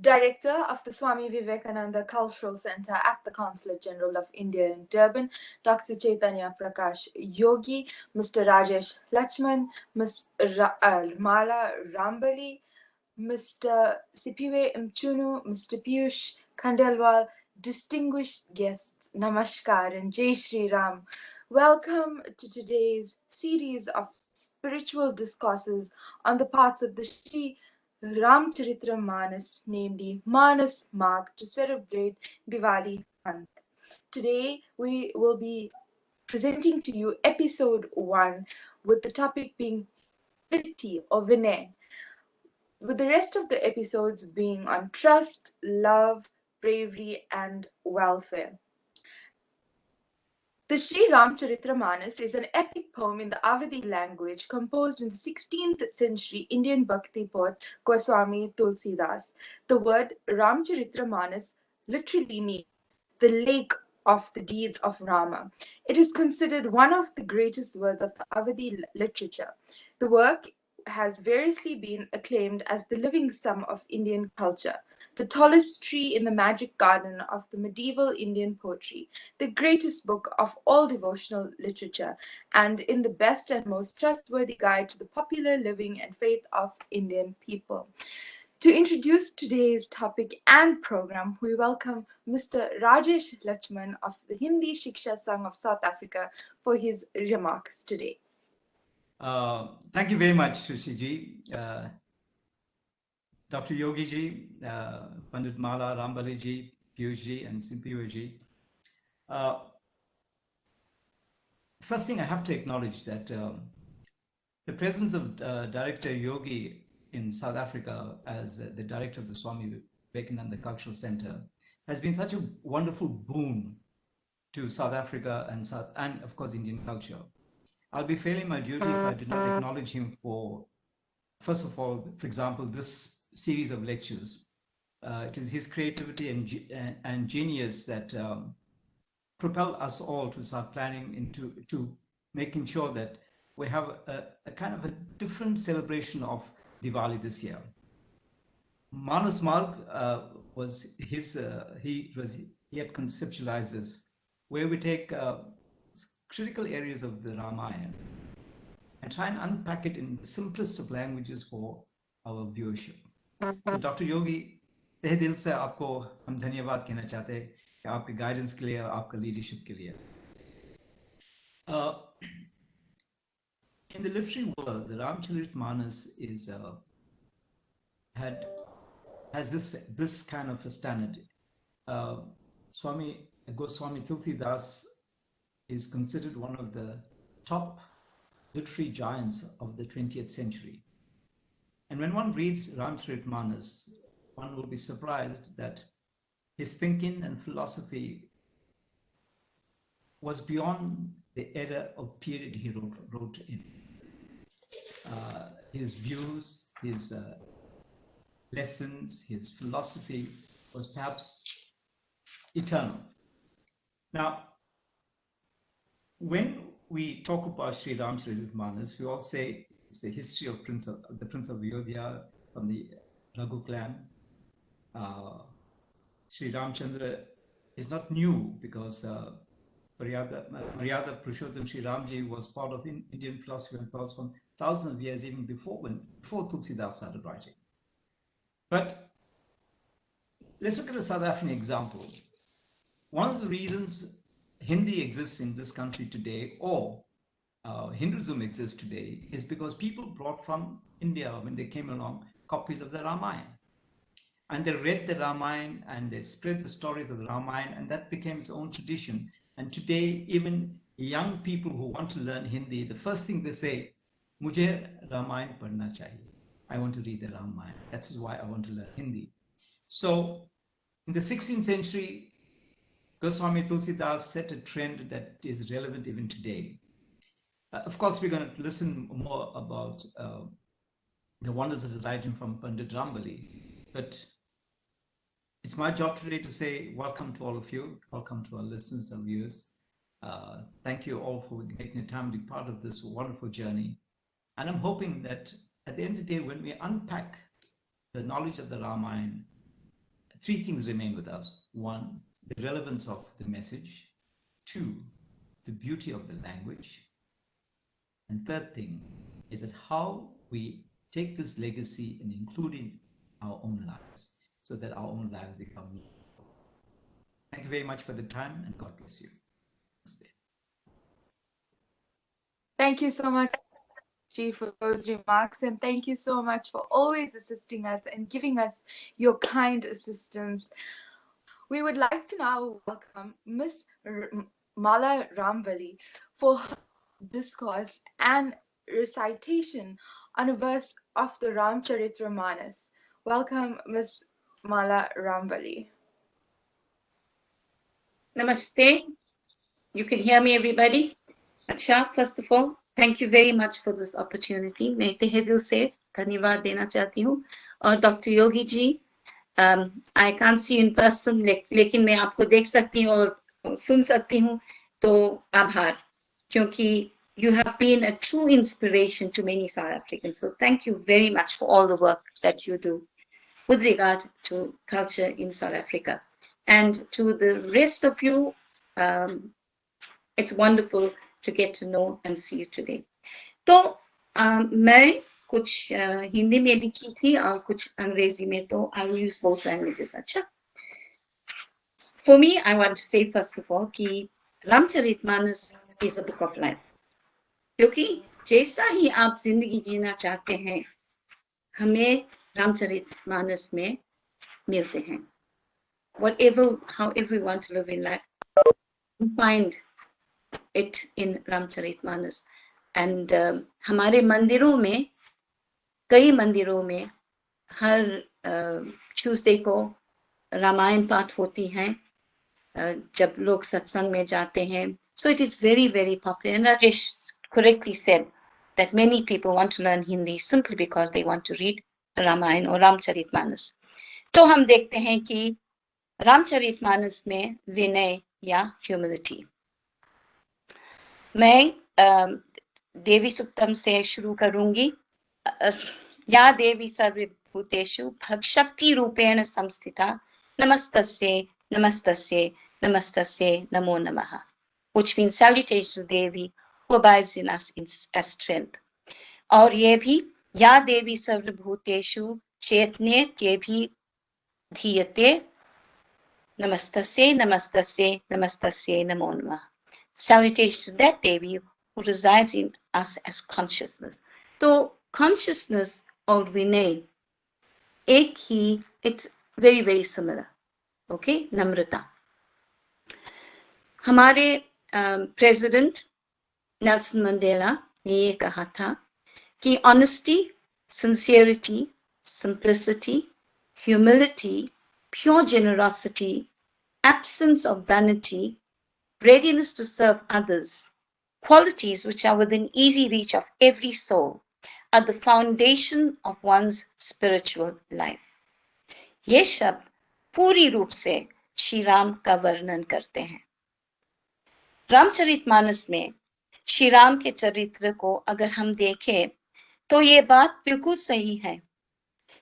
Director of the Swami Vivekananda Cultural Center at the Consulate General of India in Durban, Dr. Chaitanya Prakash Yogi, Mr. Rajesh Lachman, Ms. Mala Rambali, Mr. Sipiwe Mchunu, Mr. Piyush Khandelwal, distinguished guests, Namaskar and Jai Shri Ram. Welcome to today's series of spiritual discourses on the parts of the Shri Ramcharitra Manas, namely Manas Magh, to celebrate Diwali month. Today we will be presenting to you episode 1 with the topic being humility or Vinay, with the rest of the episodes being on trust, love, bravery, and welfare. The Sri Ramcharitamanas is an epic poem in the Awadhi language composed in the 16th century Indian Bhakti poet Goswami Tulsidas. The word Ramcharitamanas literally means the lake of the deeds of Rama. It is considered one of the greatest works of the Awadhi literature. The work has variously been acclaimed as the living sum of Indian culture, the tallest tree in the magic garden of the medieval Indian poetry, the greatest book of all devotional literature, and in the best and most trustworthy guide to the popular living and faith of Indian people. To introduce today's topic and program, we welcome Mr. Rajesh Lachman of the Hindi Shiksha Sangh of South Africa for his remarks today. Thank you very much, Sushi ji, Dr. Yogi ji, Pandit Mala Rambali ji, Piyush ji, and Simpiwa ji. First thing I have to acknowledge that the presence of Director Yogi in South Africa as the director of the Swami Vivekananda Cultural Center has been such a wonderful boon to South Africa and of course Indian culture. I'll be failing my duty if I did not acknowledge him for, first of all, for example, this series of lectures. It is his creativity and genius that propel us all to start planning into making sure that we have a kind of a different celebration of Diwali this year. Manas Marg was his, he had conceptualized this, where we take critical areas of the Ramayana and try and unpack it in the simplest of languages for our viewership. So Dr. Yogi, तहे दिल से आपको हम धन्यवाद कहना चाहते हैं कि आपके गाइडेंस के लिए और आपका लीडरशिप के लिए. In the literary world, the Ramcharitmanas is has this kind of a standard. Swami Goswami Tulsidas is considered one of the top literary giants of the 20th century. And when one reads Ramcharitmanas, one will be surprised that his thinking and philosophy was beyond the era of period he wrote in. His views, his lessons, his philosophy was perhaps eternal. Now, when we talk about Sri Ramcharitmanas, we all say it's the history of the Prince of Ayodhya from the Raghu clan. Sri Ramchandra is not new because Maryada Purushottam Sri Ramji was part of Indian philosophy and thoughts from thousands of years, even before Tulsidas started writing. But let's look at a South African example. One of the reasons Hindi exists in this country today, or Hinduism exists today, is because people brought from India, when they came along, copies of the Ramayana. And they read the Ramayana and they spread the stories of the Ramayana, and that became its own tradition. And today, even young people who want to learn Hindi, the first thing they say, Mujhe Ramayana padhna chahiye. I want to read the Ramayana. That's why I want to learn Hindi. So, in the 16th century, Goswami Tulsidas set a trend that is relevant even today. Of course, we're going to listen more about the wonders of his writing from Pandit Rambali, but it's my job today to say welcome to all of you, welcome to our listeners and viewers. Thank you all for making the time to be part of this wonderful journey. And I'm hoping that at the end of the day, when we unpack the knowledge of the Ramayana, three things remain with us. One, the relevance of the message. Two, the beauty of the language. And third thing is that how we take this legacy and include in our own lives so that our own lives become meaningful. Thank you very much for the time, and God bless you. Thank you so much, G, for those remarks, and thank you so much for always assisting us and giving us your kind assistance. We would like to now welcome Ms. Mala Rambali for her discourse and recitation on a verse of the Ramcharitmanas. Welcome, Ms. Mala Rambali. Namaste. You can hear me, everybody? Acha, first of all, thank you very much for this opportunity. मैं तहे दिल से धन्यवाद देना चाहती हूँ. और Dr. Yogi ji, I can't see you in person, लेकिन मैं आपको देख सकती हूँ और सुन सकती हूँ, तो आभार, क्योंकि you have been a true inspiration to many South Africans. So thank you very much for all the work that you do with regard to culture in South Africa. And to the rest of you, it's wonderful to get to know and see you today. तो मैं कुछ हिंदी में लिखी थी और कुछ अंग्रेजी में, तो I will use both languages. अच्छा. For me, I want to say first of all कि Ramcharitmanas is a book of life. क्योंकि जैसा ही आप जिंदगी जीना चाहते हैं, हमें रामचरितमानस में मिलते हैं. However we want to live in life, you find it in Ramcharitmanas. And हमारे मंदिरों में, कई मंदिरों में हर ट्यूसडे को रामायण पाठ होती हैं जब लोग सत्संग में जाते हैं. So it is very, very popular. And Rajesh correctly said that many people want to learn Hindi simply because they want to read Ramayana or Ramcharitmanas. तो हम देखते हैं कि रामचरितमानस में विनय या ह्यूमिलिटी. मैं देवी सुक्तम से शुरू करूंगी. या देवी सर्वभूतेषु भक्शक्ति रूपेण संस्थिता नमस्तस्ये नमस्तस्ये नमस्तस्ये नमो नमः, which means salutation to Devi who abides in us as strength. और ये भी या देवी सर्वभूतेषु चैतन्ये धीयते Namastasye, Namastasye, Namastasye, Namo Namah. Salutation to that Devi who resides in us as consciousness. So consciousness or Vinay, ek hi, it's very, very similar. Okay, Namrata. हमारे President Nelson Mandela ने ये कहा था कि honesty, sincerity, simplicity, humility, pure generosity, absence of vanity, readiness to serve others, qualities which are within easy reach of every soul, are the foundation of one's spiritual life. ये शब्द पूरी रूप से श्री राम का वर्णन करते हैं. रामचरितमानस में श्री राम के चरित्र को अगर हम देखें तो ये बात बिल्कुल सही है.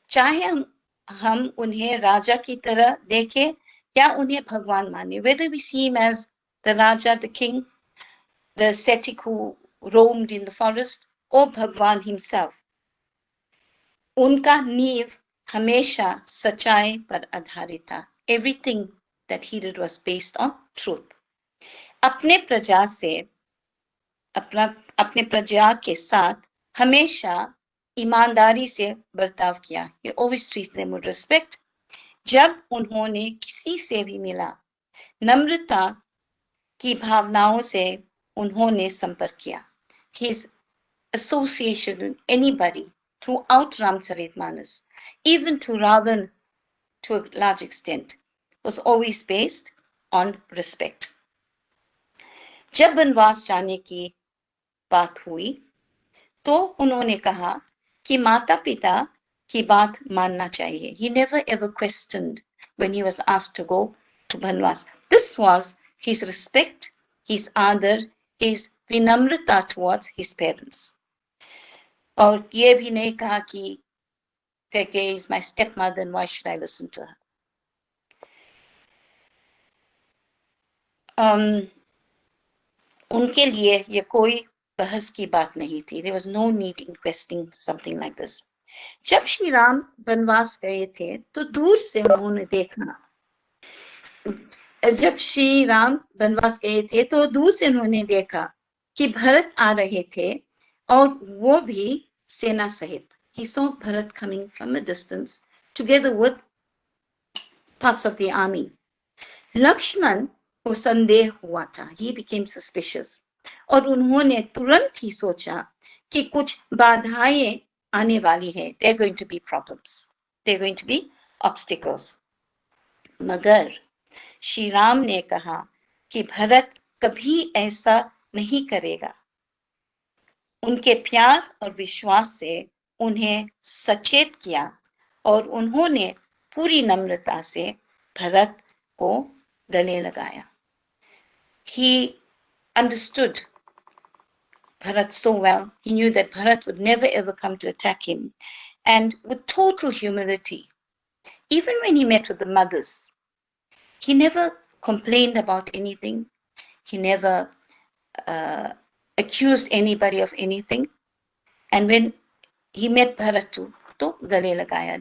चाहे हम उन्हें राजा की तरह देखें या उन्हें भगवान माने, whether we see him as the Raja, the king, the ascetic who roamed in the forest, or Bhagwan himself, उनका नींव हमेशा सच्चाई पर आधारित था. Everything that he did was based on truth. अपने प्रजा के साथ हमेशा ईमानदारी से बर्ताव किया. He always treated them with respect. जब उन्होंने किसी से भी मिला, नम्रता की भावनाओं से उन्होंने संपर्क किया. His association with anybody throughout Ramcharitmanas, even to Ravan to a large extent, was always based on respect. जब वनवास जाने की बात हुई तो उन्होंने कहा कि माता पिता की बात मानना चाहिए. He never ever questioned when he was asked to go to Banwas. This was his respect, his आदर, his विनम्रता towards his parents. और ये भी नहीं कहा कि Peke is my stepmother and why should I listen to her. उनके लिए ये कोई बहस की बात नहीं थी. There was no need in questioning something like this. जब श्री राम वनवास गए थे तो दूर से उन्होंने देखा. जब श्री राम वनवास गए थे तो दूर से उन्होंने देखा कि भरत आ रहे थे और वो भी सेना सहित. He saw Bharat coming from a distance together with parts of the army. Lakshman को संदेह हुआ था. He became suspicious. और उन्होंने तुरंत ही सोचा कि कुछ बाधाएं आने वाली है. There are going to be problems. There are going to be obstacles. मगर श्री राम ने कहा कि भरत कभी ऐसा नहीं करेगा. उनके प्यार और विश्वास से उन्हें सचेत किया और उन्होंने पूरी नम्रता से भरत को गले लगाया. He understood Bharat so well. He knew that Bharat would never ever come to attack him. And with total humility, even when he met with the mothers, he never complained about anything. He never accused anybody of anything. And when he met Bharat too, to gale lagaya,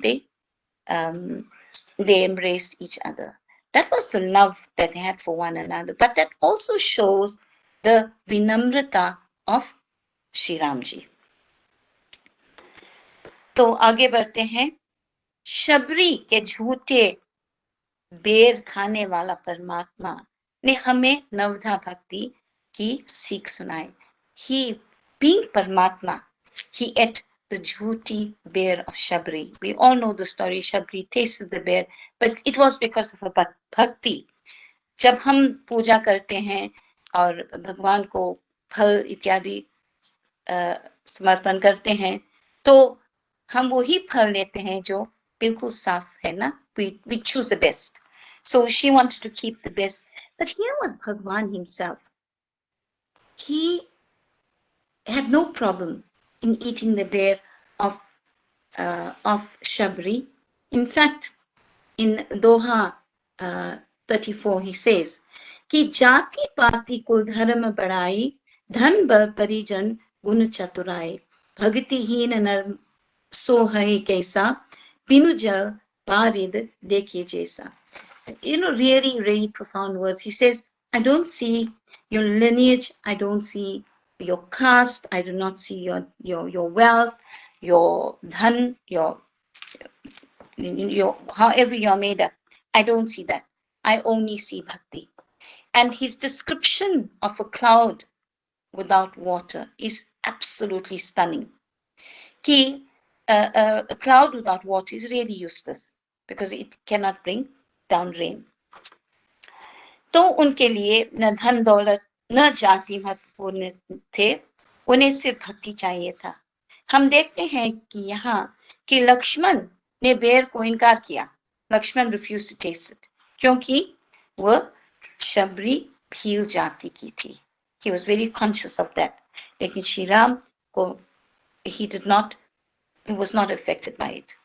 they embraced each other. That was the love that they had for one another. But that also shows the vinamrata of Shri Ram ji. तो आगे बढ़ते हैं. शबरी के झूठे बेर खाने वाला परमात्मा ने हमें नवधा भक्ति की सीख सुनाई. He, being Paramatma, he ate the jhuti bear of Shabri. We all know the story. Shabri tasted the bear, but it was because of a bhakti. जब हम पूजा करते हैं और भगवान को फल इत्यादि समर्पण करते हैं तो हम वही फल लेते हैं जो बिल्कुल साफ है ना. We choose the best. So she wanted to keep the best. But here was Bhagwan himself. He had no problem in eating the bear of Shabri. In fact, in Doha 34, he says, कि जाति पाति कुल धर्म बढ़ाई धन बल परिजन गुण चतुराई भक्तिहीन नर सो है कैसा बिनु जल पारिद देखिए जैसा. Really, really profound words. He says, I don't see your lineage, I don't see your caste, I do not see your wealth, your dhan, your however you're made up. I don't see that. I only see bhakti. And his description of a cloud without water is absolutely stunning. A cloud without water is really useless because it cannot bring down rain. तो उनके लिए न धन दौलत न जाति महत्वपूर्ण थे, उन्हें सिर्फ भक्ति चाहिए था. हम देखते हैं कि यहाँ कि लक्ष्मण ने बेर को इनकार किया. Lakshman refused to taste it क्योंकि वह शबरी भील जाति की थी. He was very conscious of that. लेकिन श्री राम को he was not affected by it.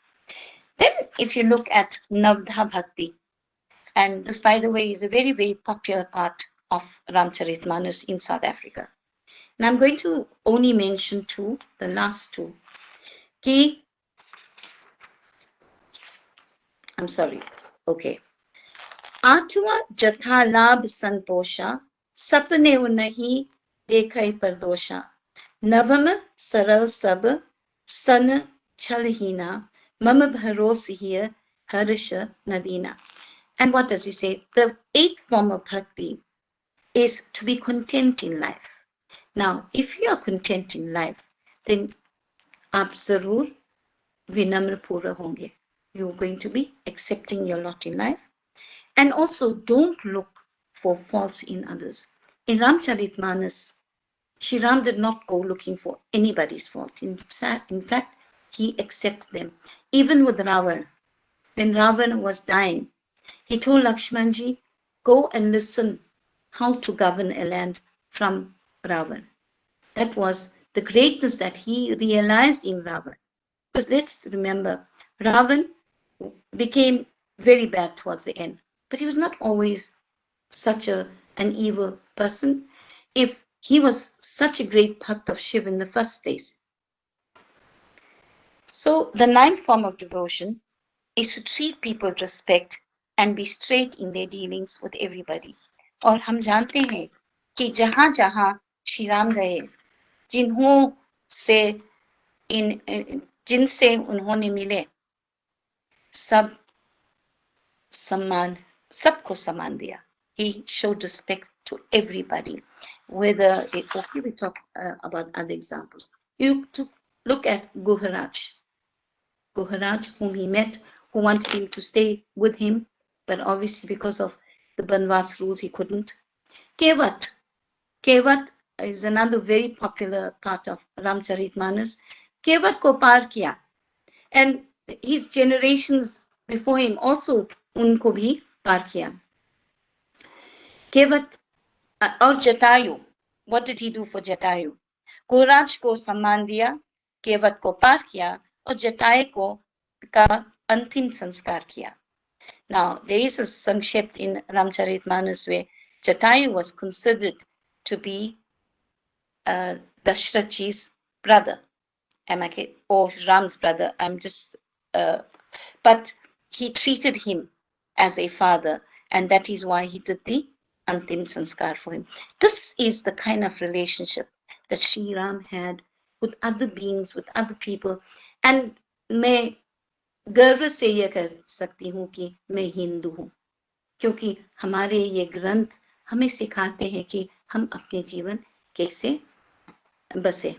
Then if you look at Navdha Bhakti, and this, by the way, is a very, very popular part of Ramcharitmanas in South Africa. And I'm going to only mention two, the last two. I'm sorry. Okay. आठवां जथा लाभ संतोषा सपने उन्हीं देखै परदोषा नवम सरल सब सन छलहीना मम भरोस हिय हर्ष नदीना. And what does he say? The eighth form of bhakti is to be content in life. Now, if you are content in life, then aap zarur vinamra pura honge. You're going to be accepting your lot in life. And also, don't look for faults in others. In Ramcharitmanas, Shri Ram did not go looking for anybody's fault. In fact, he accepts them. Even with Ravana, when Ravana was dying, he told Lakshmanji, go and listen how to govern a land from Ravana. That was the greatness that he realized in Ravana. Because let's remember, Ravana became very bad towards the end. But he was not always such a an evil person if he was such a great bhakt of Shiv in the first place? So the ninth form of devotion is to treat people with respect and be straight in their dealings with everybody. और हम जानते हैं कि जहाँ जहाँ श्री राम गए, जिनसे उन्होंने मिले, सब सम्मान, सबको सम्मान दिया. He showed respect to everybody. Whether okay, we talk about other examples. You look at Guharaj, whom he met, who wanted him to stay with him, but obviously because of the Banvas rules, he couldn't. Kevat is another very popular part of Ramcharitmanas. Kevat ko par kiya, and his generations before him also unko bhi par kiya. Kevat or Jatayu, what did he do for Jatayu? Guharaj ko सम्मान दिया, केवट को पार किया और जटायु को का अंतिम संस्कार किया. Now there is a sankshept in Ramcharitmanas where Jatayu was considered to be Dashrathji's brother, or Ram's brother. But he treated him as a father, and that is why he did the Antim Sanskar for him. This is the kind of relationship that Sri Ram had with other beings, with other people. And मैं गर्व से ये कह सकती हूँ कि मैं हिंदू हूँ, क्योंकि हमारे ये ग्रंथ हमें सिखाते हैं कि हम अपने जीवन कैसे बसे.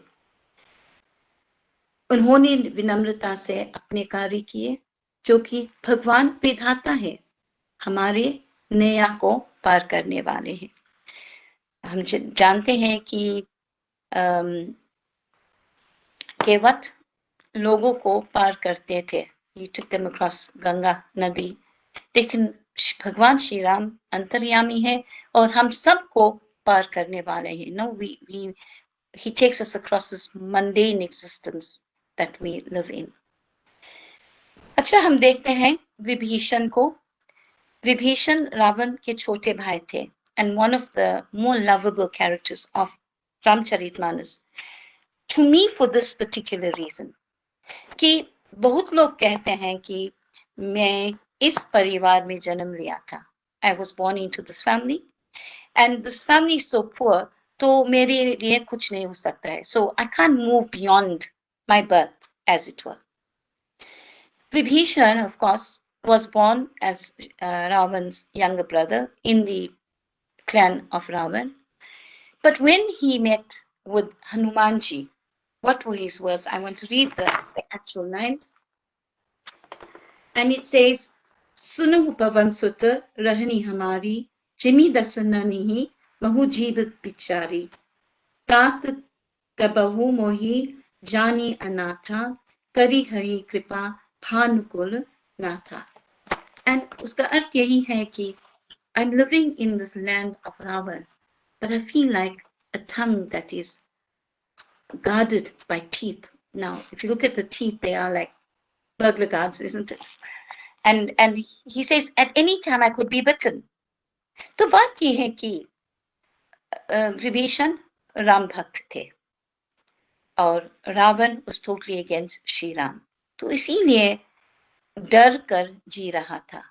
उन्होंने विनम्रता से अपने कार्य किए, क्योंकि भगवान विधाता है, हमारे नैया को पार करने वाले हैं. हम जानते हैं कि केवट लोगों को पार करते थे. He took them across Ganga नदी. लेकिन भगवान श्री राम अंतर्यामी है और हम सबको पार करने वाले हैं. No, he takes us across this mundane existence that we live in. अच्छा, हम देखते हैं विभीषण को. विभीषण रावण के छोटे भाई थे, and one of the more lovable characters of Ramcharitmanas. To me, for this particular reason, कि बहुत लोग कहते हैं कि मैं इस परिवार में जन्म लिया था. I was born into this family, and this family is so poor, तो मेरे लिए कुछ नहीं हो सकता है. So I can't move beyond my birth, as it were. Vibhishan, of course, was born as Ravan's younger brother in the clan of Ravan. But when he met with Hanumanji, what were his words? I want to read the actual lines. And it says, Sunuhu pavan sutta rahani hamari, jimi dasananihi, mahu jeevat pichari. Tat kabahu mohi, jani anatha, kari hari kripa, bhanukul natha. And uska arth yahi hai ki, I'm living in this land of Ravan, but I feel like a tongue that is guarded by teeth. Now, if you look at the teeth, they are like burglar guards, isn't it? And he says, at any time I could be bitten. तो बात ये है कि विभीषण राम भक्त थे और Ravan was totally against Shri Ram, तो इसीलिए डर कर जी रहा था.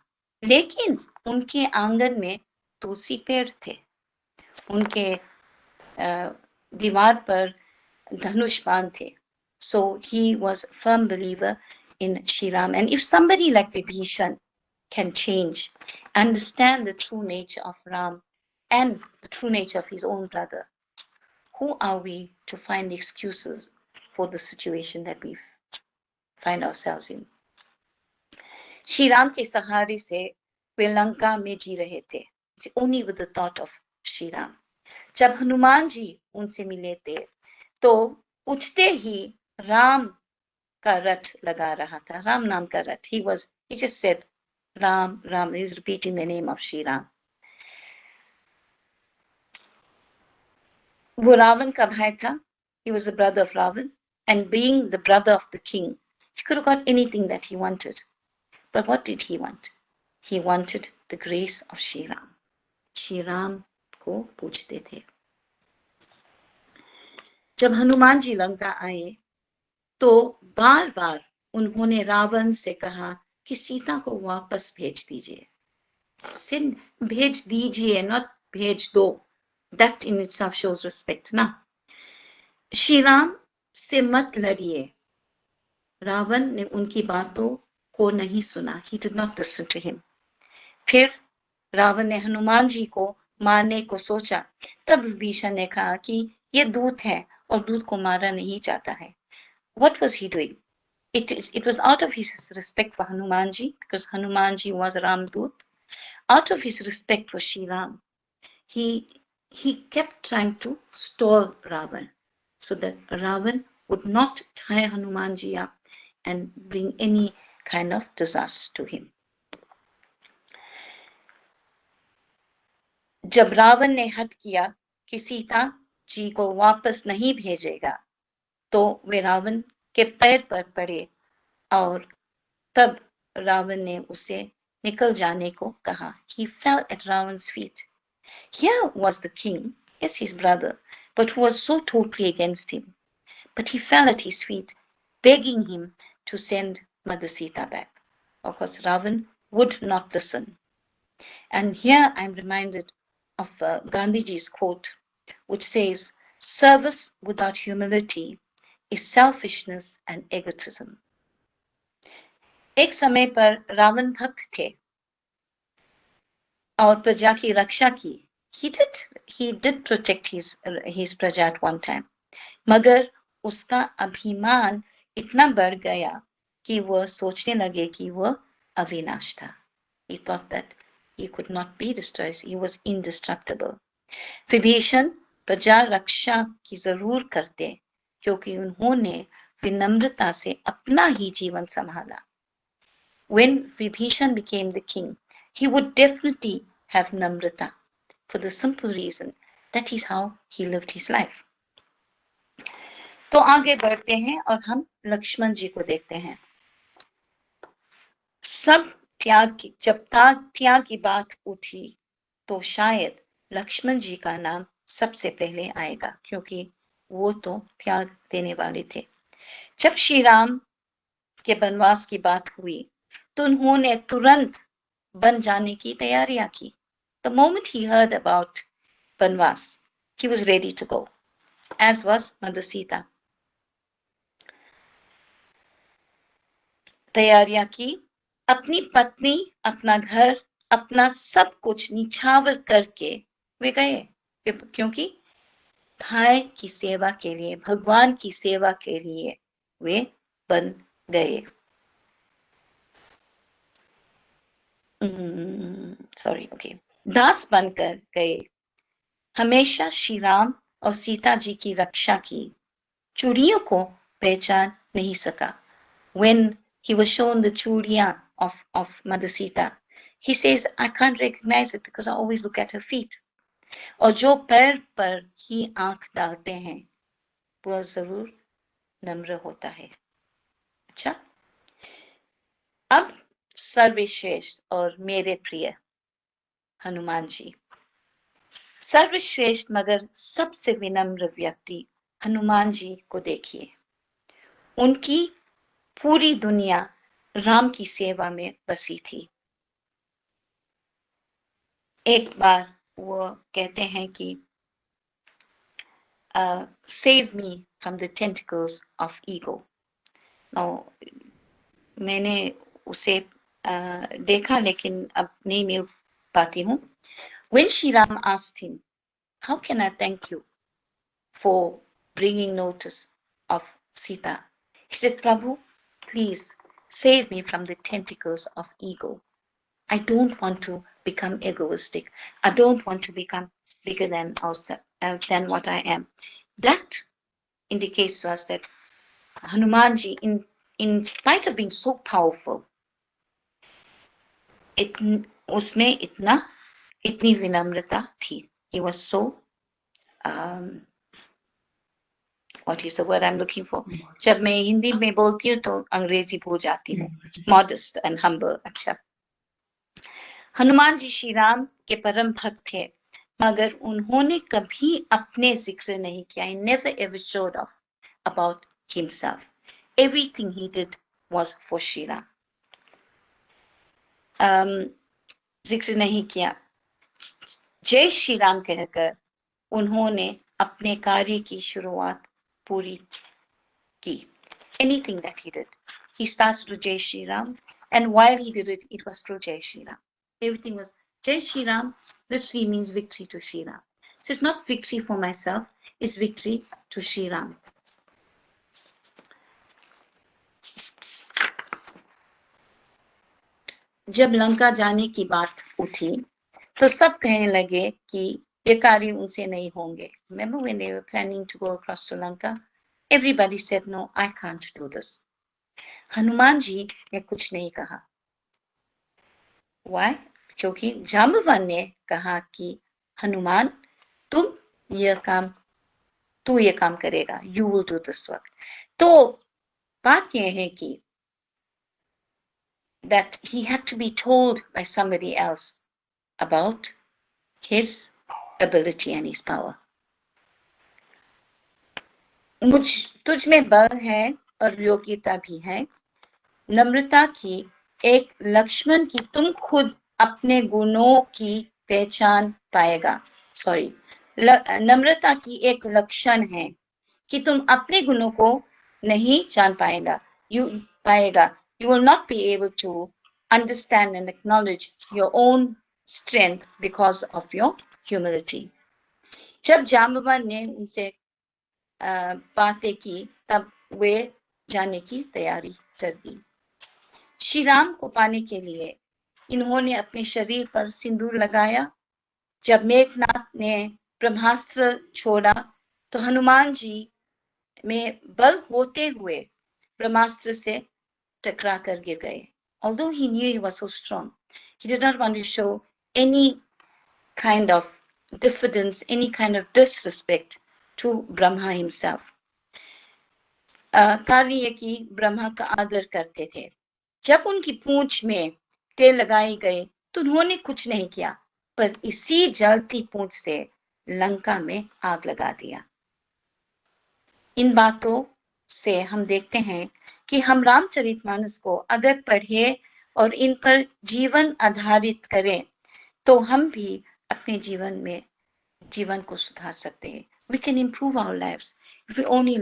लेकिन उनके आंगन में तुलसी पेड़ थे, उनके दीवार पर धनुष बाण थे. So he was a firm believer in Shri Ram. And if somebody like Vibhishan can change, understand the true nature of Ram and the true nature of his own brother, who are we to find excuses for the situation that we find ourselves in? Shri Ram के सहारे से वे लंका में जी रहे थे, only with the thought of Shri Ram. जब हनुमान जी उनसे मिले थे, तो उठते ही राम का रथ लगा रहा था, राम नाम का रथ. He just said Ram, Ram. He was repeating the name of Shri Ram. वो रावण का भाई था. He was the brother of Ravan, and being the brother of the king, he could have got anything that he wanted. But what did he want? He wanted the grace of Shri Ram. Shri Ram को पूछते थे। जब हनुमान जी लंका आए तो बार बार उन्होंने रावण से कहा कि सीता को वापस भेज दीजिए, भेज दीजिए, नॉट भेज दो। That in itself shows respect ना। श्री राम से मत लड़िए। रावण ने उनकी बातों को नहीं सुना। He did not listen to him. फिर रावण ने हनुमान जी को मारने को सोचा। तब विभीषण ने कहा कि ये दूत है और दूत को मारा नहीं जाता है। What was he doing? It was out of his respect for Hanumanji, because Hanumanji was Ramdut. Out of his respect for Shri Ram, he kept trying to stall Ravan so that Ravan would not tie Hanumanji up and bring any kind of disaster to him. जब रावण ने हद किया कि सीता जी को वापस नहीं भेजेगा, तो वे रावण के पैर पर पड़े और तब रावण ने उसे निकल जाने को कहा। He fell at Ravan's feet. Here was the king, yes, his brother, but who was so totally against him. But he fell at his feet, begging him to send Mother Sita back. Of course, Ravan would not listen. And here I'm reminded of Gandhiji's quote, which says, "Service without humility is selfishness and egotism." एक समय पर रावण भक्त थे और प्रजा की रक्षा की। He did protect his प्रजा at one time. मगर उसका अभिमान इतना बढ़ गया कि वह सोचने लगे कि वह अविनाश था। He thought that he could not be destroyed. He was indestructible. Vibhishan प्रजा रक्षा की जरूर करते क्योंकि उन्होंने विनम्रता से अपना ही जीवन संभाला। When Vibhishan became the king, he would definitely have namrata for the simple reason that is how he lived his life. तो आगे बढ़ते हैं और हम लक्ष्मण जी को देखते हैं। सब त्याग की, जब त्याग की बात उठी तो शायद लक्ष्मण जी का नाम सबसे पहले आएगा क्योंकि वो तो त्याग देने वाले थे। जब श्री राम के वनवास की बात हुई तो उन्होंने तुरंत बन जाने की तैयारियां की। The moment he heard about वनवास, he was ready to go, as was Mother Sita. तैयारियां की, अपनी पत्नी, अपना घर, अपना सब कुछ निछावर करके वे गए क्योंकि भाई की सेवा के लिए, भगवान की सेवा के लिए वे बन गए। दास बनकर गए। हमेशा श्री राम और सीता जी की रक्षा की। चूड़ियों को पहचान नहीं सका। When he was shown the चूड़ियां of Mother Sita, he says, I can't recognize it because I always look at her feet. और जो पैर पर ही आंख डालते हैं वह जरूर नम्र होता है। अच्छा, अब सर्वश्रेष्ठ और मेरे प्रिय हनुमान जी। सर्वश्रेष्ठ मगर सबसे विनम्र व्यक्ति हनुमान जी को देखिए। उनकी पूरी दुनिया राम की सेवा में बसी थी। एक बार वो कहते हैं कि save me from the tentacles of ego. Now, मैंने उसे देखा लेकिन अब नहीं मिल पाती हूँ। When Shri Ram asked him, how can I thank you for bringing notice of Sita? He said, Prabhu, please save me from the tentacles of ego. I don't want to become egoistic. I don't want to become bigger than what I am. That indicates to us that Hanumanji, in spite of being so powerful, उसने इतनी विनम्रता थी. He was so what is the word I'm looking for? जब मैं हिंदी में बोलती हूँ तो अंग्रेजी भूल जाती हूँ. Modest and humble. अच्छा, हनुमान जी श्री राम के परम भक्त थे मगर उन्होंने कभी अपने जिक्र नहीं किया. He never ever showed off about himself. Everything he did was for Shri Ram. जिक्र नहीं किया. जय श्री राम कहकर उन्होंने अपने कार्य की शुरुआत पूरी की. Anything that he did, he started with Jai Shri Ram, and while he did it, it was still Jai Shri Ram. Everything was Jai Shri Ram. Literally means victory to Shri Ram. So it's not victory for myself; it's victory to Shri Ram. जब लंका जाने की बात उठी, तो सब कहने लगे कि ये कार्य उनसे नहीं होंगे. Remember when they were planning to go across to Lanka? Everybody said, no, I can't do this. Hanuman ji ने कुछ नहीं कहा. Why? क्योंकि जाम्बवान ने कहा कि हनुमान तू ये काम करेगा. You will do this work. तो बात यह है कि that he had to be told by somebody else about his ability and his power. तुझ में बल है और योग्यता भी है. नम्रता की एक लक्ष्मण की तुम खुद अपने गुणों की पहचान पाएगा. सॉरी, नम्रता की एक लक्षण है कि तुम अपने गुणों को नहीं जान पाएगा. You will not be able to understand and acknowledge your own strength because of your humility. जब जाम्बवान ने उनसे बातें की, तब वे जाने की तैयारी कर दी. श्री राम को पाने के लिए इन्होंने अपने शरीर पर सिंदूर लगाया. जब मेघनाथ ने ब्रह्मास्त्र छोड़ा, तो हनुमान जी में बल होते हुए ब्रह्मास्त्र से टकरा कर गिर गए. Although he knew he was so strong, he did not want to show any kind of diffidence, any kind of disrespect to Brahma himself. कार्य की ब्रह्मा का आदर करते थे. जब उनकी पूंछ में तेल लगाई गई, तो उन्होंने कुछ नहीं किया, पर इसी जलती पूंछ से लंका में आग लगा दिया. इन बातों से हम देखते हैं कि हम रामचरितमानस को अगर पढ़े और इन पर जीवन आधारित करें, तो हम भी अपने जीवन को सुधार सकते हैं. We can improve our lives if we only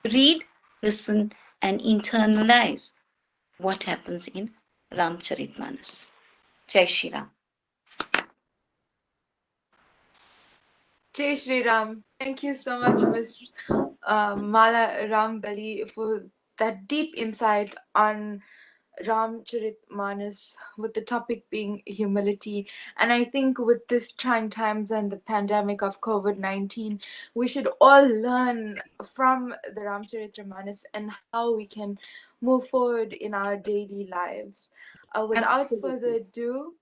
read, listen and internalize what happens in Ramcharitmanas. Jai Shri Ram. Jai Shri Ram. Thank you so much, Ms. Mala Rambali, for that deep insight on Ramcharitmanas, with the topic being humility. And I think with this trying times and the pandemic of COVID-19, we should all learn from the Ramcharitmanas and how we can move forward in our daily lives. Without further ado,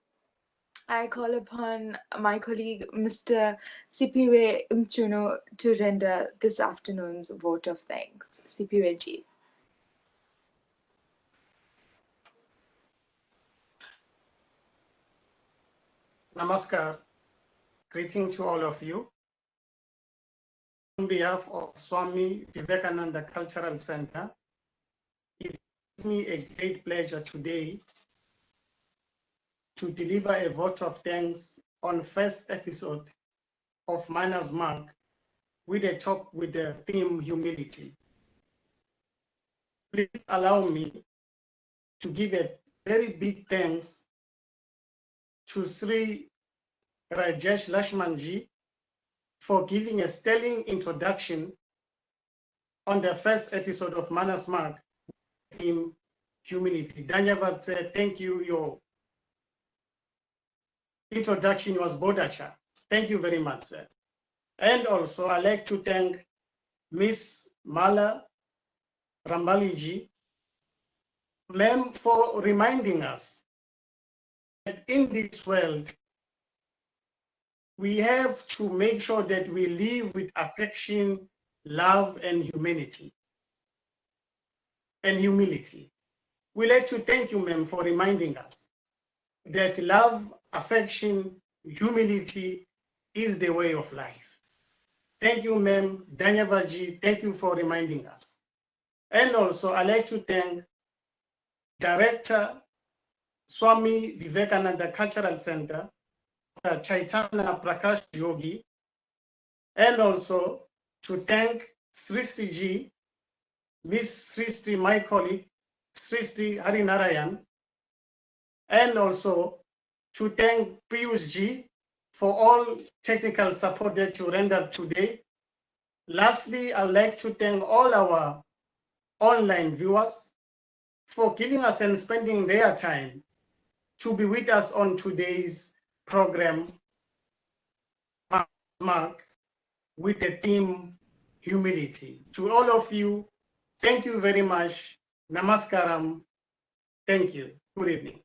I call upon my colleague, Mr. Sipiwe Mchuno, to render this afternoon's vote of thanks. Sipiwe ji. Namaskar. Greeting to all of you. On behalf of Swami Vivekananda Cultural Center, it gives me a great pleasure today to deliver a vote of thanks on first episode of Manners Mark with the theme humility. Please allow me to give a very big thanks to Sri Rajesh Lakshmanji for giving a sterling introduction on the first episode of Manners Mark, theme humility. Dhanyavad said, thank you, your introduction was Bodacha. Thank you very much, sir. And also I'd like to thank Miss Mala Rambaliji, ma'am, for reminding us that in this world, we have to make sure that we live with affection, love, and humanity. And humility. We'd like to thank you, ma'am, for reminding us that love, affection, humility is the way of life. Thank you, Ma'am Danyabaji. Thank you for reminding us. And also, I'd like to thank Director Swami Vivekananda Cultural Center, Chaitanya Prakash Yogi, and also to thank Sristi Ji, Miss Sristi, my colleague, Sristi Harinarayan, and also to thank Piyush Ji for all technical support that you rendered today. Lastly, I'd like to thank all our online viewers for giving us and spending their time to be with us on today's program, Mark, with the theme humility. To all of you, thank you very much. Namaskaram. Thank you. Good evening.